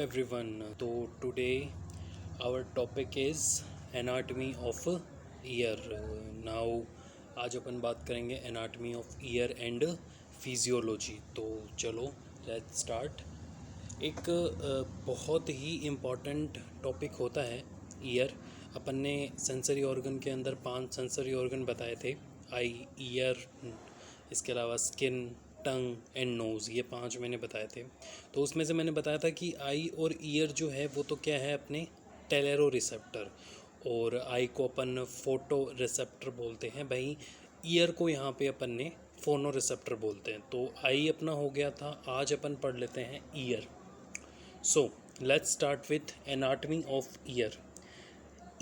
everyone. So today our topic is anatomy of ear. Now आज अपन बात करेंगे anatomy of ear and physiology. तो चलो let's start. एक बहुत ही इम्पॉर्टेंट टॉपिक होता है ईयर. अपन ने सेंसरी ऑर्गन के अंदर 5 सेंसरी ऑर्गन बताए थे. आई, ईयर, इसके अलावा स्किन, टंग एंड नोज़, ये 5 मैंने बताए थे. तो उसमें से मैंने बताया था कि आई और ईयर जो है वो तो क्या है अपने टेलेरो रिसेप्टर, और आई को अपन फोटो रिसेप्टर बोलते हैं भाई. ईयर को यहाँ पे अपन ने फोनो रिसेप्टर बोलते हैं. तो आई अपना हो गया था. आज अपन पढ़ लेते हैं year. So let's start with anatomy of year.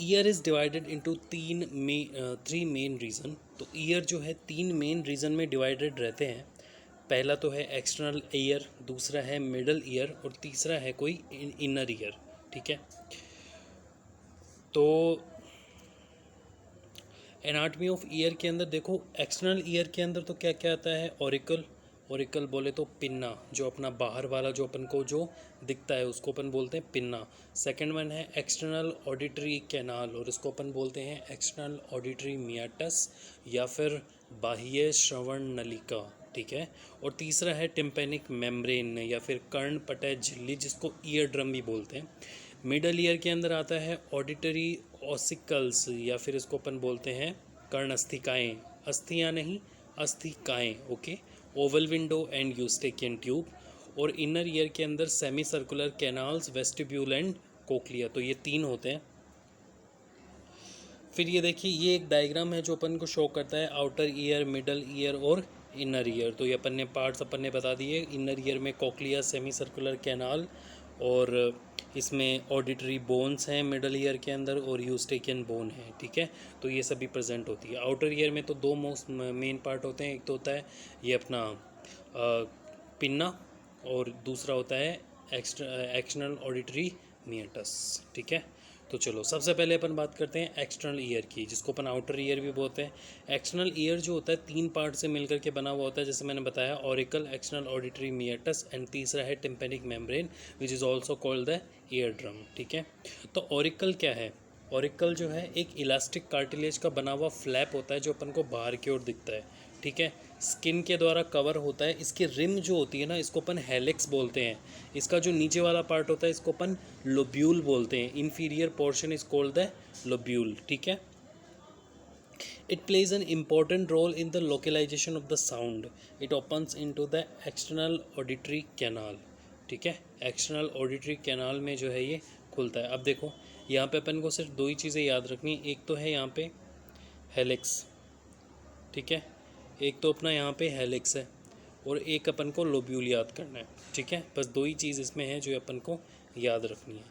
Year is divided into three main reason. तो ईयर जो है 3 मेन रीज़न में डिवाइडेड रहते हैं. पहला तो है एक्सटर्नल ईयर, दूसरा है मिडल ईयर, और तीसरा है कोई इनर ईयर. ठीक है. तो एनाटमी ऑफ ईयर के अंदर देखो, एक्सटर्नल ईयर के अंदर तो क्या क्या आता है. ऑरिकल. ऑरिकल बोले तो पिन्ना, जो अपना बाहर वाला जो अपन को जो दिखता है उसको अपन बोलते हैं पिन्ना. सेकंड वन है एक्सटर्नल ऑडिटरी कैनाल, और इसको अपन बोलते हैं एक्सटर्नल ऑडिटरी मियाटस या फिर बाह्य श्रवण नलिका. ठीक है. और तीसरा है टिम्पेनिक मेम्ब्रेन या फिर कर्णपटय झिल्ली, जिसको ईयर ड्रम भी बोलते हैं. मिडल ईयर के अंदर आता है ऑडिटरी ऑसिकल्स, या फिर इसको अपन बोलते हैं कर्ण अस्थिकाएँ. अस्थियाँ नहीं, अस्थिकाएँ. Okay. Oval window and eustachian tube. और इनर ईयर के अंदर semi circular canals, vestibule and cochlea. तो ये 3 होते हैं. फिर ये देखिए, ये एक डायग्राम है जो अपन को शो करता है आउटर ईयर, मिडल ईयर और इनर ईयर. तो ये अपन ने पार्ट्स अपन ने बता दिए. इनर ईयर में कोक्लिया, सेमी सर्कुलर कैनाल, और इसमें ऑडिटरी बोन्स हैं मिडल ईयर के अंदर, और यूस्टेकियन बोन है. ठीक है. तो ये सभी प्रेजेंट होती है. आउटर ईयर में तो 2 मोस्ट मेन पार्ट होते हैं. एक तो होता है ये अपना पिन्ना, और दूसरा होता है एक्सटर्नल ऑडिटरी मियाटस. ठीक है. तो चलो सबसे पहले अपन बात करते हैं एक्सटर्नल ईयर की, जिसको अपन आउटर ईयर भी बोलते हैं. एक्सटर्नल ईयर जो होता है 3 पार्ट से मिलकर के बना हुआ होता है, जैसे मैंने बताया ऑरिकल, एक्सटर्नल ऑडिटरी मियाटस, एंड तीसरा है tympanic membrane which is also called the ear drum. ठीक है. तो ऑरिकल क्या है. ऑरिकल जो है एक इलास्टिक कार्टिलेज का बना हुआ फ्लैप होता है जो अपन को बाहर की ओर दिखता है. ठीक है. स्किन के द्वारा कवर होता है. इसकी रिम जो होती है ना, इसको अपन हेलिक्स बोलते हैं. इसका जो नीचे वाला पार्ट होता है इसको अपन लोब्यूल बोलते हैं. Inferior portion is called the lobule. ठीक है. It plays an important role in the localization of the sound. It opens into the external auditory canal. ठीक है. एक्सटर्नल ऑडिटरी कैनाल में जो है ये खुलता है. अब देखो यहाँ पे अपन को सिर्फ 2 ही चीज़ें याद रखनी. एक तो है यहाँ पे हेलिक्स. ठीक है. एक तो अपना यहाँ पे हेलिक्स है, और एक अपन को लोब्यूल याद करना है. ठीक है. बस 2 ही चीज़ इसमें है जो अपन को याद रखनी है.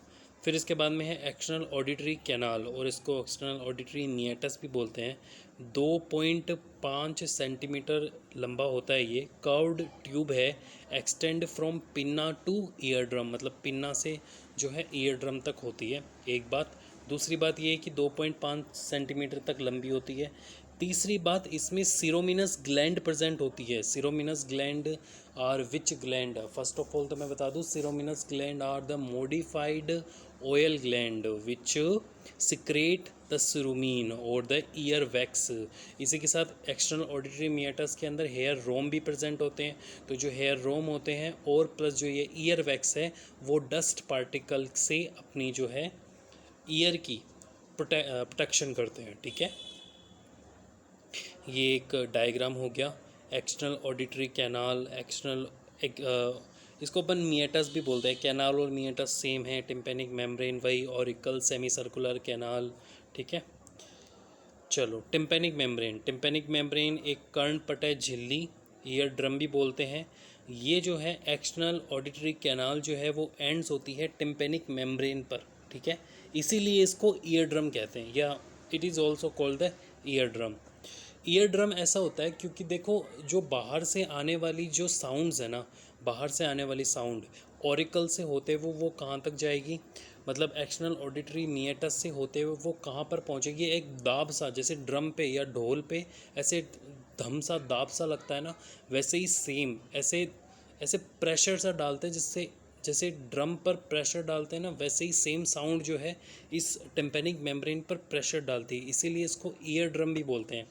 फिर इसके बाद में है एक्सटर्नल ऑडिटरी कैनाल, और इसको एक्सटर्नल ऑडिटरी मियाटस भी बोलते हैं. 2.5 सेंटीमीटर लंबा होता है. ये कर्व्ड ट्यूब है. Extend from pinna two ear drum, मतलब पिन्ना से जो है ईयर ड्रम तक होती है. एक बात. दूसरी बात ये है कि 2.5 सेंटीमीटर तक लंबी होती है. तीसरी बात, इसमें सिरोमिनस ग्लैंड प्रेजेंट होती है. Ceruminous gland are which gland. First of all तो मैं बता दूं, ceruminous gland are the modified oil gland which secrete the cerumen और द ईयर वैक्स. इसी के साथ एक्सटर्नल ऑडिटरी मियाटस के अंदर हेयर रोम भी प्रेजेंट होते हैं. तो जो हेयर रोम होते हैं और प्लस जो ये ईयर वैक्स है वो डस्ट पार्टिकल से अपनी जो है ईयर की प्रोटेक्शन करते हैं. ठीक है. ये एक डायग्राम हो गया. एक्सटर्नल ऑडिटरी कैनाल, इसको अपन मियाटस भी बोलते हैं. कैनाल और मियाटस सेम है. टिम्पेनिक मेम्ब्रेन वही, ऑरिकल, सेमी सर्कुलर कैनाल. ठीक है. चलो टिम्पेनिक मेम्ब्रेन एक कर्णपटय झिल्ली, ईयर ड्रम भी बोलते हैं. ये जो है एक्सटर्नल ऑडिटरी कैनाल जो है वो एंड्स होती है टिम्पेनिक मेम्ब्रेन पर. ठीक है. इसीलिए इसको ईयर ड्रम कहते हैं, या it is also called the ear drum. Ear drum ऐसा होता है क्योंकि देखो, जो बाहर से आने वाली जो साउंड्स है ना, बाहर से आने वाली साउंड ऑरिकल से होते हुए वो कहाँ तक जाएगी, मतलब एक्सटर्नल ऑडिटरी मियाटस से होते हुए वो कहाँ पर पहुँचेगी. एक दाब सा, जैसे ड्रम पे या ढोल पे ऐसे धम सा दाब सा लगता है ना, वैसे ही सेम ऐसे ऐसे प्रेशर सा डालते हैं जिससे जैसे ड्रम पर प्रेशर डालते हैं ना, वैसे ही सेम साउंड जो है इस टिम्पेनिक मेम्ब्रेन पर प्रेशर डालती है, इसीलिए इसको ईयर ड्रम भी बोलते हैं।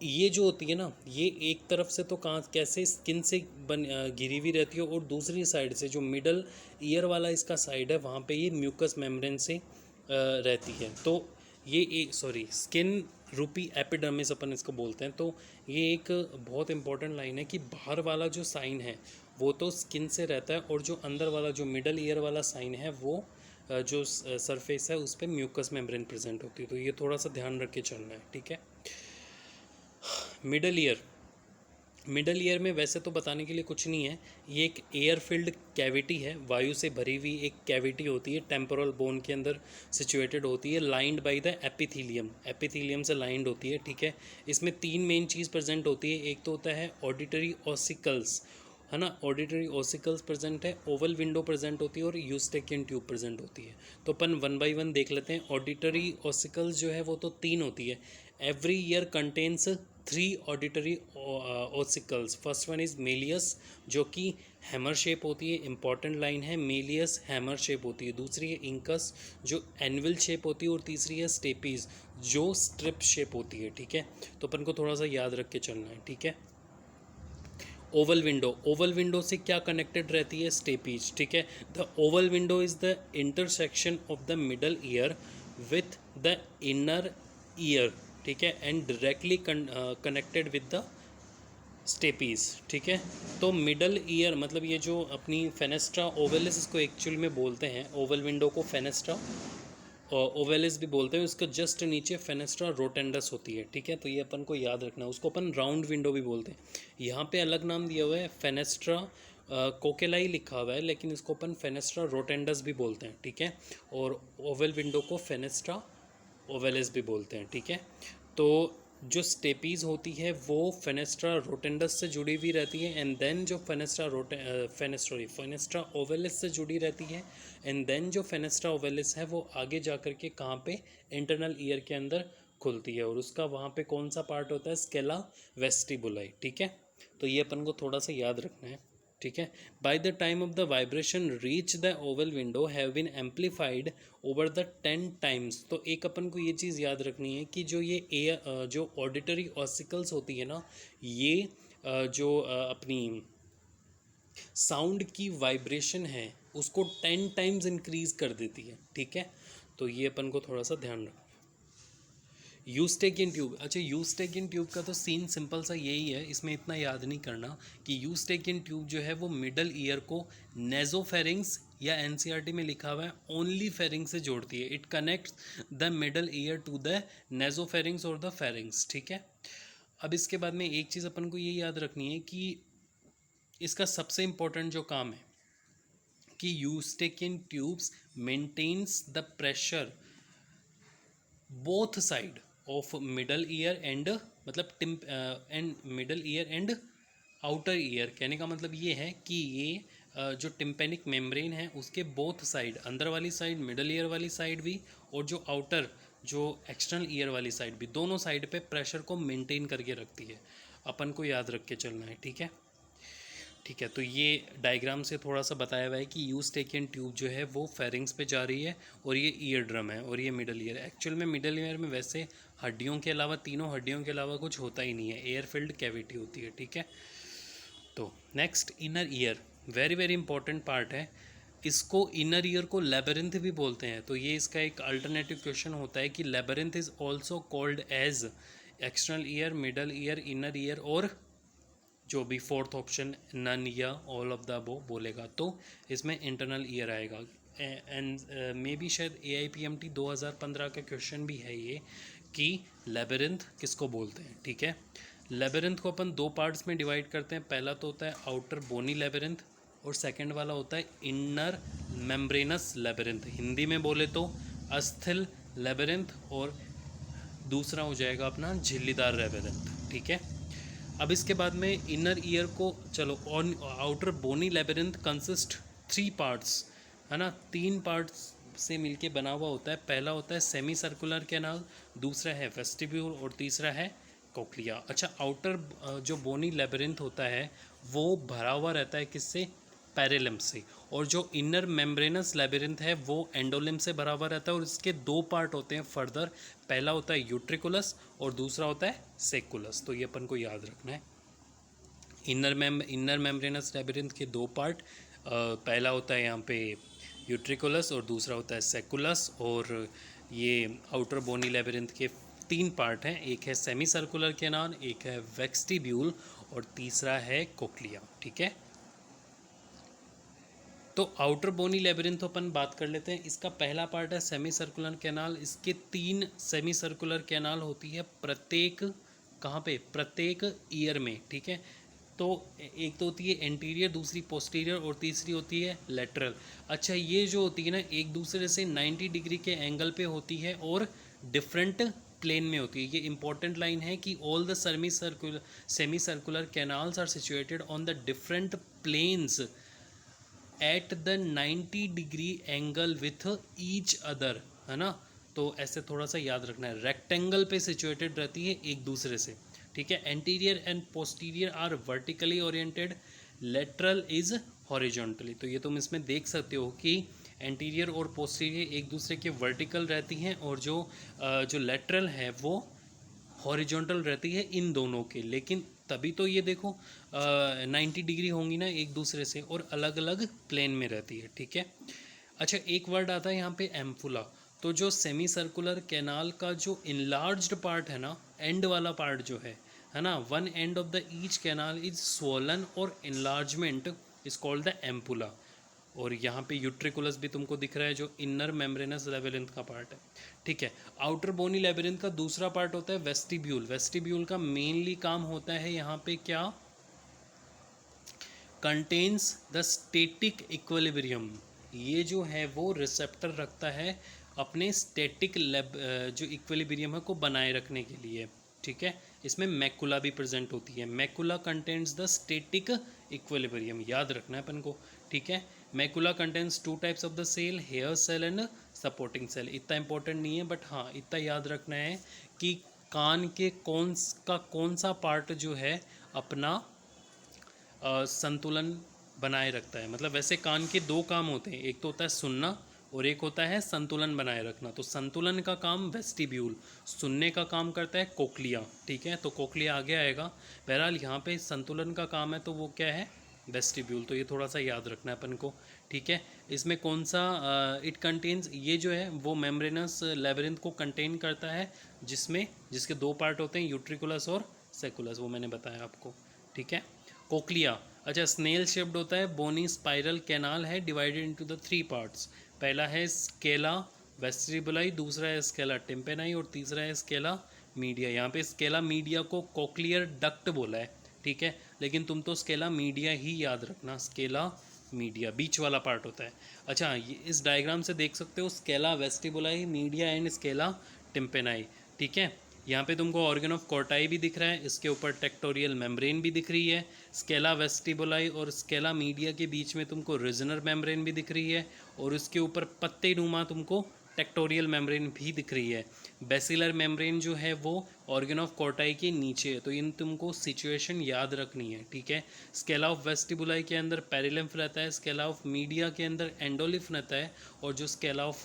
ये जो होती है ना, ये एक तरफ से तो कहाँ कैसे स्किन से घिरी हुई रहती है, और दूसरी साइड से जो मिडल ईयर वाला इसका साइड है वहाँ पे ये म्यूकस मेम्ब्रेन से रहती है। तो ये एक स्किन रूपी एपिडर्मिस अपन इसको बोलते हैं। तो ये एक बहुत इंपॉर्टेंट लाइन है कि बाहर वाला जो साइन है वो तो स्किन से रहता है, और जो अंदर वाला जो मिडल ईयर वाला साइन है वो जो सरफेस है उस पर म्यूकस मेम्ब्रेन प्रेजेंट होती है। तो ये थोड़ा सा ध्यान रख के चलना है, ठीक है। मिडल ईयर में वैसे तो बताने के लिए कुछ नहीं है, ये एक एयर फिल्ड कैविटी है, वायु से भरी हुई एक कैविटी होती है, टेम्पोरल बोन के अंदर सिचुएटेड होती है, लाइंड बाय द एपिथीलियम से लाइंड होती है, ठीक है। इसमें तीन मेन चीज़ प्रेजेंट होती है। एक तो होता है ऑडिटरी ऑसिकल्स, है ना, ऑडिटरी ऑसिकल्स प्रेजेंट है, ओवल विंडो प्रेजेंट होती है और यूस्टेकियन ट्यूब प्रेजेंट होती है। तो अपन वन बाय वन देख लेते हैं। ऑडिटरी ऑसिकल्स जो है वो तो तीन होती है। Every year contains 3 auditory ossicles. First one is Méliès, जो कि हैमर शेप होती है, इंपॉर्टेंट लाइन है, मेलियस हैमर शेप होती है। दूसरी है इंकस, जो एनविल शेप होती है, और तीसरी है स्टेपीज, जो स्ट्रिप शेप होती है, ठीक है। तो अपन को थोड़ा सा याद रख के चलना है, ठीक है। ओवल विंडो से क्या कनेक्टेड रहती है? स्टेपीज, ठीक है। The oval window is the intersection of the middle ear with the inner ear, ठीक है, and directly connected with the stapes, ठीक है। तो मिडल ईयर मतलब ये जो अपनी फेनेस्ट्रा ओवेलिस इसको एक्चुअल में बोलते हैं, ओवल विंडो को फेनेस्ट्रा ओवेलिस भी बोलते हैं। उसके जस्ट नीचे फेनेस्ट्रा रोटेंडस होती है, ठीक है। तो ये अपन को याद रखना है। उसको अपन राउंड विंडो भी बोलते हैं। यहाँ पे अलग नाम दिया हुआ है, फेनेस्ट्रा कोकेलाई लिखा हुआ है, लेकिन इसको अपन फेनेस्ट्रा रोटेंडस भी बोलते हैं, ठीक है। और ओवल विंडो को फेनेस्ट्रा ओवेलिस भी बोलते हैं, ठीक है। तो जो स्टेपीज होती है वो फेनेस्ट्रा रोटेंडस से जुड़ी हुई रहती है, एंड देन जो फेनेस्ट्रा ओवेलिस से जुड़ी रहती है, एंड देन जो फेनेस्ट्रा ओवेलिस है वो आगे जा कर के कहाँ पे, इंटरनल ईयर के अंदर खुलती है, और उसका वहाँ पे कौन सा पार्ट होता है? स्केला वेस्टिबुलाई, ठीक है। तो ये अपन को थोड़ा सा याद रखना है, ठीक है। By the time of the vibration reach the oval window have been amplified over the 10 times. तो एक अपन को ये चीज़ याद रखनी है कि जो ये जो ऑडिटरी ऑसिकल्स होती है ना, ये जो अपनी साउंड की वाइब्रेशन है उसको 10 टाइम्स इंक्रीज कर देती है, ठीक है। तो ये अपन को थोड़ा सा ध्यान रखना। यूस्टेकियन ट्यूब, अच्छा यूस्टेकियन ट्यूब का तो सीन सिंपल सा यही है, इसमें इतना याद नहीं करना कि यूस्टेकियन ट्यूब जो है वो मिडल ईयर को नेजोफेरिंग्स, या एनसीईआरटी में लिखा हुआ है ओनली फेरिंग्स से जोड़ती है। It connects the middle ear to the nasopharynx और द फेरिंग्स, ठीक है। अब इसके बाद में एक चीज़ अपन को ये याद रखनी है कि इसका सबसे इम्पोर्टेंट जो काम है कि eustachian tubes maintains the pressure both side of middle ear and, मतलब and middle ear and outer ear. कहने का मतलब ये है कि ये जो टिम्पेनिक मेम्ब्रेन है उसके बोथ साइड, अंदर वाली साइड, मिडल ईयर वाली साइड भी, और जो आउटर जो एक्सटर्नल ईयर वाली साइड भी, दोनों साइड पे प्रेशर को मेंटेन करके रखती है। अपन को याद रख के चलना है, ठीक है। ठीक है, तो ये डायग्राम से थोड़ा सा बताया हुआ है कि यूस्टेकियन ट्यूब जो है वो फेरिंग्स पे जा रही है, और ये ईयर ड्रम है, और ये मिडल ईयर। एक्चुअल में मिडल ईयर में वैसे हड्डियों के अलावा, तीनों हड्डियों के अलावा कुछ होता ही नहीं है, एयर फिल्ड कैविटी होती है, ठीक है। तो next inner ear, very very important part है। इसको इनर ईयर को लेबरिंथ भी बोलते हैं। तो ये इसका एक अल्टरनेटिव क्वेश्चन होता है कि labyrinth is also called as external ear, middle ear, inner ear, और जो भी फोर्थ ऑप्शन नन या ऑल ऑफ द अबव बोलेगा तो इसमें इंटरनल ईयर आएगा। एंड मे बी शायद AIPMT 2015 का क्वेश्चन भी है ये कि लेबरिंथ किसको बोलते हैं, ठीक है। लेबरिंथ को अपन दो पार्ट्स में डिवाइड करते हैं। पहला तो होता है आउटर बोनी लेबरिंथ, और सेकंड वाला होता है इनर मेम्ब्रेनस लेबरिंथ। हिंदी में बोले तो अस्थिल लेबरिंथ, और दूसरा हो जाएगा अपना झिल्लीदार लेबरिंथ, ठीक है। अब इसके बाद में इनर ईयर को, चलो on outer bony labyrinth consist 3 parts, है ना, 3 पार्ट्स से मिलके बना हुआ होता है। पहला होता है सेमी सर्कुलर कैनाल, दूसरा है वेस्टिब्यूल, और तीसरा है कोक्लिया। अच्छा, आउटर जो बोनी लेबरिंथ होता है वो भरा हुआ रहता है किससे? पैरेलिम्फ से, और जो इनर मेम्ब्रेनस लेबिरिंथ है वो एंडोलिम्फ से भरा हुआ रहता है, और इसके दो पार्ट होते हैं फर्दर। पहला होता है यूट्रिकुलस और दूसरा होता है सेकुलस। तो ये अपन को याद रखना है। इनर मेम्ब्रेनस लेबिरिंथ के दो पार्ट, पहला होता है यहाँ पे यूट्रिकुलस और दूसरा होता है सेकुलस। और ये आउटर बोनी लेबिरिंथ के तीन पार्ट हैं, एक है सेमी सर्कुलर कैनाल, एक है वेस्टिब्यूल और तीसरा है कोक्लिया। ठीक है, तो आउटर बोनी लेबिरिंथ अपन बात कर लेते हैं। इसका पहला पार्ट है सेमी सर्कुलर कैनाल। इसके तीन सेमी सर्कुलर कैनाल होती है प्रत्येक, कहाँ पे, प्रत्येक ईयर में। ठीक है, तो एक तो होती है एंटीरियर, दूसरी पोस्टीरियर और तीसरी होती है लेटरल। अच्छा, ये जो होती है ना एक दूसरे से 90 डिग्री के एंगल पे होती है और डिफरेंट प्लेन में होती है। ये इंपॉर्टेंट लाइन है कि all the semi circular canals are situated on the different planes at the 90 degree angle with each other, है ना। तो ऐसे थोड़ा सा याद रखना है, रेक्टेंगल पे सिचुएटेड रहती है एक दूसरे से। ठीक है, anterior and posterior are vertically oriented, lateral is horizontally. तो ये तुम इसमें देख सकते हो कि एंटीरियर और पोस्टीरियर एक दूसरे के वर्टिकल रहती हैं, और जो लेटरल है वो हॉरिजॉन्टल रहती है इन दोनों के। लेकिन तभी तो ये देखो 90 डिग्री होंगी ना एक दूसरे से, और अलग अलग प्लेन में रहती है। ठीक है, अच्छा एक वर्ड आता है यहाँ पे एम्फुला। तो जो सेमी सर्कुलर कैनाल का जो इनलार्ज्ड पार्ट है ना, एंड वाला पार्ट जो है ना, one end of the each canal is swollen और enlargement is called the ampulla. और यहाँ पे यूट्रिकुलस भी तुमको दिख रहा है जो इनर मेम्ब्रेनस लेबिरिंथ का पार्ट है। ठीक है, आउटर बोनी लेबिरिंथ का दूसरा पार्ट होता है वेस्टिब्यूल। वेस्टिब्यूल का मेनली काम होता है यहाँ पे क्या, कंटेन्स द स्टैटिक इक्विलिब्रियम। ये जो है वो रिसेप्टर रखता है अपने स्टैटिक जो इक्विलिब्रियम है को बनाए रखने के लिए। ठीक है, इसमें मैकुला भी प्रेजेंट होती है। Macula contains the static equilibrium, याद रखना है अपन को। ठीक है, macula contains two types of the cell, hair cell and supporting cell. इतना इंपॉर्टेंट नहीं है, बट हाँ इतना याद रखना है कि कान के कौन सा पार्ट जो है अपना संतुलन बनाए रखता है। मतलब वैसे कान के दो काम होते हैं, एक तो होता है सुनना और एक होता है संतुलन बनाए रखना। तो संतुलन का काम वेस्टिब्यूल, सुनने का काम करता है कोक्लिया। ठीक है, तो कोक्लिया आगे आएगा। बहरहाल यहाँ पे संतुलन का काम है तो वो क्या है, वेस्टिब्यूल। तो ये थोड़ा सा याद रखना है अपन को। ठीक है, इसमें कौन सा इट कंटेन्स, ये जो है वो मेम्ब्रेनस लेबिरिंथ को कंटेन करता है, जिसके दो पार्ट होते हैं यूट्रिकुलस और सेकुलस, वो मैंने बताया आपको। ठीक है, कोक्लिया, अच्छा स्नेल शेप्ड होता है, बोनी स्पाइरल कैनाल है, divided into the three parts. पहला है स्केला वेस्टिबुलाई, दूसरा है स्केला टिम्पेनाई और तीसरा है स्केला मीडिया। यहाँ पे स्केला मीडिया को कोक्लियर डक्ट बोला है। ठीक है, लेकिन तुम तो स्केला मीडिया ही याद रखना, स्केला मीडिया बीच वाला पार्ट होता है। अच्छा, ये इस डायग्राम से देख सकते हो scala vestibuli, media and scala tympani. ठीक है, यहाँ पे तुमको ऑर्गन ऑफ कोर्टाई भी दिख रहा है, इसके ऊपर टेक्टोरियल मेम्ब्रेन भी दिख रही है। स्केला वेस्टिबुलाई और स्केला मीडिया के बीच में तुमको रिजनर मेम्ब्रेन भी दिख रही है, और उसके ऊपर पत्ते नुमा तुमको टेक्टोरियल मेम्ब्रेन भी दिख रही है। बेसिलर मेम्ब्रेन जो है वो ऑर्गन ऑफ कोर्टाई के नीचे है। तो इन तुमको सिचुएशन याद रखनी है। ठीक है, स्केला ऑफ वेस्टिबुलाई के अंदर पेरिलिम्फ रहता है, स्केला ऑफ मीडिया के अंदर एंडोलिम्फ रहता है, और जो स्केला ऑफ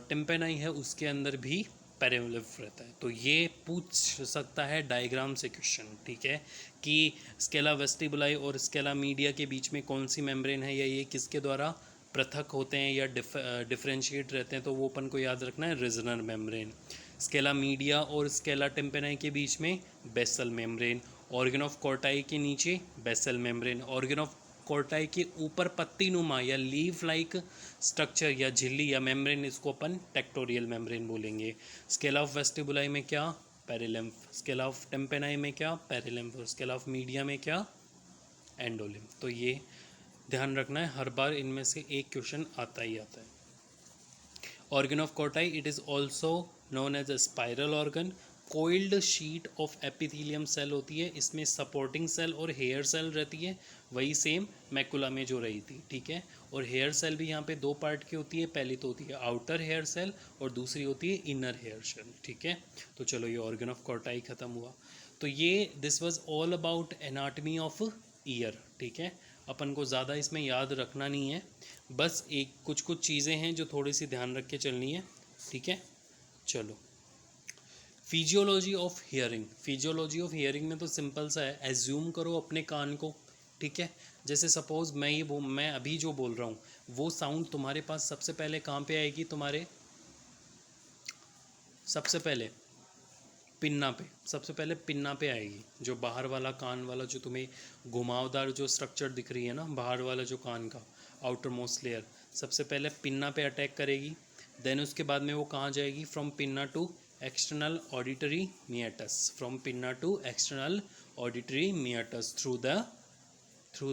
टिम्पेनाई है उसके अंदर भी पेरिलिम्फ रहता है। तो ये पूछ सकता है डायग्राम से क्वेश्चन। ठीक है, कि स्केला वेस्टिबुलाई और स्केला मीडिया के बीच में कौन सी मेम्ब्रेन है, या ये किसके द्वारा पृथक होते हैं या डिफरेंशिएट रहते हैं। तो वो अपन को याद रखना है रिजनर मेम्ब्रेन। स्केला मीडिया और स्केला टिम्पेनाई के बीच में बेसल मेम्ब्रेन, ऑर्गन ऑफ कोर्टाई के नीचे बेसल मेम्ब्रेन, ऑर्गन ऑफ कोर्टाई के ऊपर पत्ती नुमा या लीफ लाइक स्ट्रक्चर या झिल्ली या मेम्ब्रेन, इसको अपन टेक्टोरियल मेम्ब्रेन बोलेंगे। स्केला ऑफ वेस्टिबुलाई में क्या, पेरिलिम्फ। स्केला ऑफ टिम्पेनाई में क्या, पेरिलिम्फ। और स्केला ऑफ मीडिया में क्या, एंडोलिम्फ। तो ये ध्यान रखना है, हर बार इनमें से एक क्वेश्चन आता ही आता है। Organ of Corti, it is also known as a spiral organ. Coiled sheet of epithelium cell होती है, इसमें सपोर्टिंग सेल और हेयर सेल रहती है, वही सेम मैकुला में जो रही थी। ठीक है, और हेयर सेल भी यहाँ पे दो पार्ट की होती है, पहली तो होती है आउटर हेयर सेल और दूसरी होती है इनर हेयर सेल। ठीक है, तो चलो ये ऑर्गन ऑफ कोर्टाई ख़त्म हुआ। तो ये this was all about anatomy of year. ठीक है, अपन को ज़्यादा इसमें याद रखना नहीं है, बस एक कुछ कुछ चीज़ें हैं जो थोड़ी सी ध्यान रख के चलनी है, ठीक है। चलो, physiology of hearing. Physiology of hearing में तो सिंपल सा है, एज्यूम करो अपने कान को, ठीक है। जैसे सपोज मैं अभी जो बोल रहा हूँ वो साउंड तुम्हारे पास सबसे पहले कहाँ पे आएगी, तुम्हारे सबसे पहले पिन्ना पे, सबसे पहले पिन्ना पे आएगी। जो बाहर वाला कान वाला जो तुम्हें घुमावदार जो स्ट्रक्चर दिख रही है ना, बाहर वाला जो कान का आउटर मोस्ट लेयर, सबसे पहले पिन्ना पे अटैक करेगी। देन उसके बाद में वो कहाँ जाएगी, from pinna to external auditory meatus, from pinna to external auditory meatus through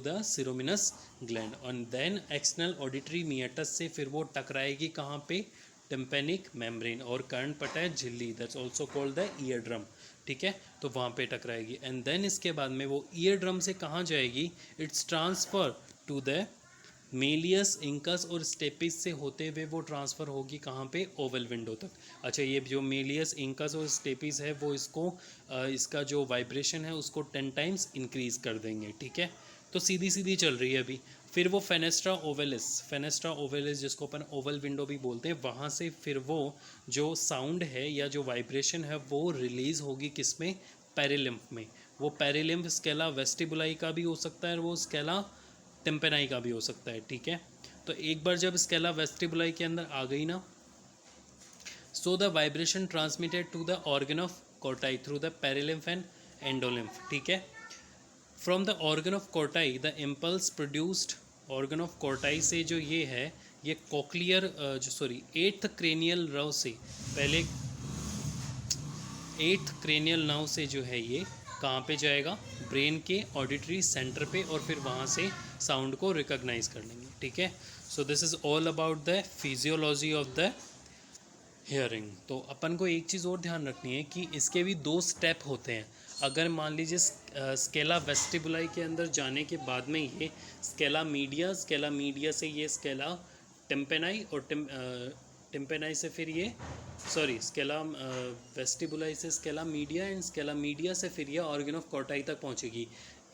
the ceruminous gland, और देन एक्सटर्नल ऑडिटरी मियाटस से फिर वो टकराएगी कहाँ पे, टिम्पेनिक मेम्ब्रेन और कर्णपटय झिल्ली, that's also called the ear drum, ठीक है। तो वहाँ पे टकराएगी एंड देन इसके बाद में वो ईयर ड्रम से कहाँ जाएगी, it's transfer to the malleus incus और स्टेपिस से होते हुए वो ट्रांसफ़र होगी कहाँ पे, ओवल विंडो तक। अच्छा, ये जो मेलियस इंकस और स्टेपिस है वो इसका जो वाइब्रेशन है उसको 10 टाइम्स इंक्रीज़ कर देंगे, ठीक है। तो सीधी सीधी चल रही है अभी। फिर वो फेनेस्ट्रा ओवेलिस जिसको अपन ओवल विंडो भी बोलते हैं, वहाँ से फिर वो जो साउंड है या जो वाइब्रेशन है वो रिलीज़ होगी किस में, पेरिलिम्फ में। वो पेरिलिम्फ स्केला वेस्टिबुलाई का भी हो सकता है और वो स्केला टिम्पेनाई का भी हो सकता है, ठीक है। तो एक बार जब स्केला वेस्टिबुलाई के अंदर आ गई ना, so the vibration transmitted to the organ of Corti through the perilymph and endolymph, ठीक है। From the organ of Corti the impulse produced, organ of Corti से जो ये है, ये कॉक्लियर एट्थ क्रेनियल नर्व से, पहले एट्थ क्रेनियल नर्व से जो है ये कहाँ पे जाएगा, ब्रेन के ऑडिटरी सेंटर पे, और फिर वहाँ से साउंड को रिकॉग्नाइज कर लेंगे, ठीक है। So this is all about the physiology of the hearing. तो अपन को एक चीज़ और ध्यान रखनी है कि इसके भी 2 स्टेप होते हैं। अगर मान लीजिए स्केला वेस्टिबुलाई के अंदर जाने के बाद में ये स्केला मीडिया से ये स्केला टिम्पेनाई और टिम्पेनाई से फिर ये स्केला वेस्टिबुलाई से scala media and Scala media से फिर ये ऑर्गन ऑफ कोर्टाई तक पहुंचेगी।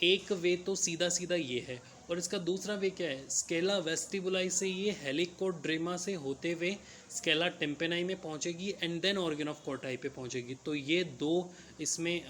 एक वे तो सीधा सीधा ये है, और इसका दूसरा वे क्या है, स्केला वेस्टिबुलाई से ये हेलिकोड्रेमा से होते हुए स्केला टिम्पेनाई में पहुंचेगी एंड देन ऑर्गन ऑफ कोर्टाई पे पहुंचेगी। तो ये 2 इसमें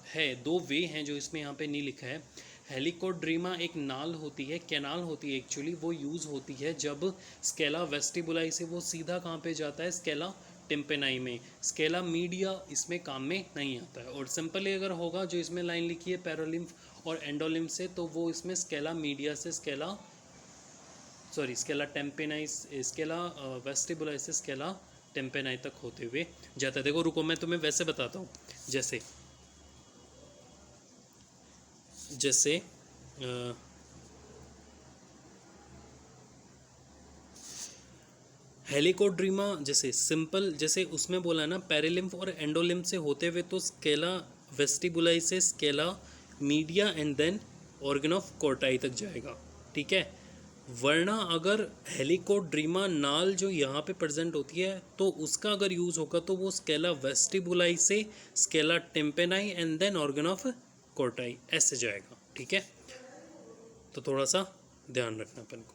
है, 2 वे हैं जो इसमें यहाँ पे नहीं लिखा है। हेलिकोड्रेमा एक नाल होती है, कैनाल होती है एक्चुअली, वो यूज़ होती है जब स्केला वेस्टिबुलाई से वो सीधा कहाँ पे जाता है, स्केला टिम्पेनाई में। स्केला मीडिया इसमें काम में नहीं आता है। और सिंपली अगर होगा जो इसमें लाइन लिखी है पेरोलिम्फ और एंडोलिम्फ से, तो वो इसमें स्केला मीडिया से स्केला टेम्पेनाई, स्केला वेस्टिबुलाई से स्केला टेम्पेनाई तक होते हुए जाता है। देखो रुको, मैं तुम्हें वैसे बताता हूँ, जैसे हेलिकोड्रीमा, जैसे सिंपल जैसे उसमें बोला ना, पेरिलिम्फ और एंडोलिम्फ से होते हुए तो स्केला वेस्टिबुलाई से scala media and then organ of Corti तक जाएगा, ठीक है। वरना अगर हेलिकोड्रीमा नाल जो यहाँ पे प्रेजेंट होती है तो उसका अगर यूज़ होगा तो वो स्केला वेस्टिबुलाई से scala tympani and then organ of Corti ऐसे जाएगा, ठीक है। तो थोड़ा सा ध्यान रखना अपन को।